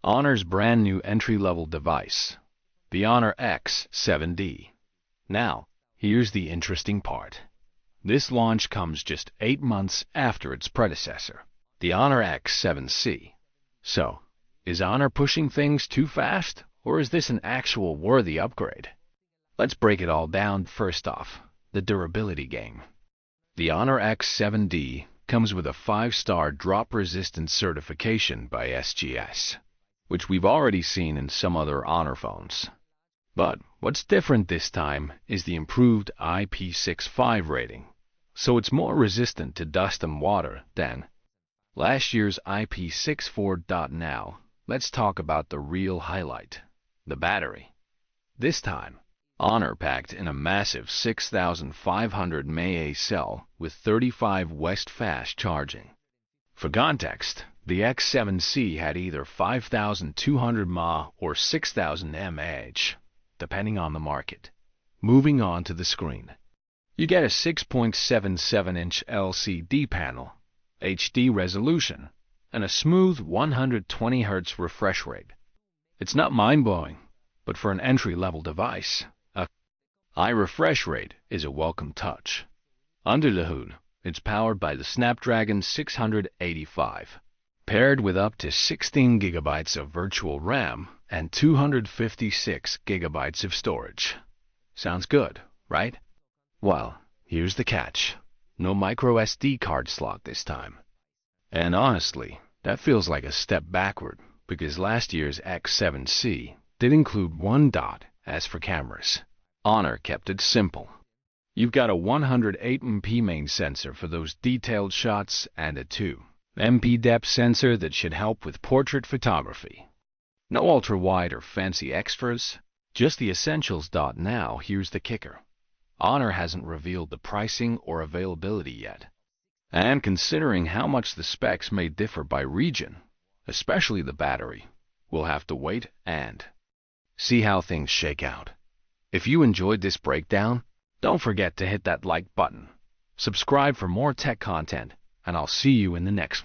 Honor's brand new entry-level device, the Honor X7D. Now, here's the interesting part. This launch comes just 8 months after its predecessor, the Honor X7C. So, is Honor pushing things too fast, or is this an actual worthy upgrade? Let's break it all down. First off, the durability game. The Honor X7D comes with a 5-star drop-resistant certification by SGS, which we've already seen in some other Honor phones. But what's different this time is the improved IP65 rating, so it's more resistant to dust and water than last year's IP64. Now, let's talk about the real highlight, the battery. This time, Honor packed in a massive 6500 mAh cell with 35 W fast charging. For context, the X7C had either 5200 mAh or 6000 mAh, depending on the market. Moving on to the screen. You get a 6.77-inch LCD panel, HD resolution, and a smooth 120 Hz refresh rate. It's not mind-blowing, but for an entry-level device, a high refresh rate is a welcome touch. Under the hood, it's powered by the Snapdragon 685, paired with up to 16 GB of virtual RAM and 256 GB of storage. Sounds good, right? Well, here's the catch. No microSD card slot this time. And honestly, that feels like a step backward, because last year's X7C did include one dot. As for cameras, Honor kept it simple. You've got a 108MP main sensor for those detailed shots and a 2MP depth sensor that should help with portrait photography. No ultra-wide or fancy extras, just the essentials. Now, here's the kicker. Honor hasn't revealed the pricing or availability yet. And considering how much the specs may differ by region, especially the battery, we'll have to wait and see how things shake out. If you enjoyed this breakdown, don't forget to hit that like button, subscribe for more tech content, and I'll see you in the next one.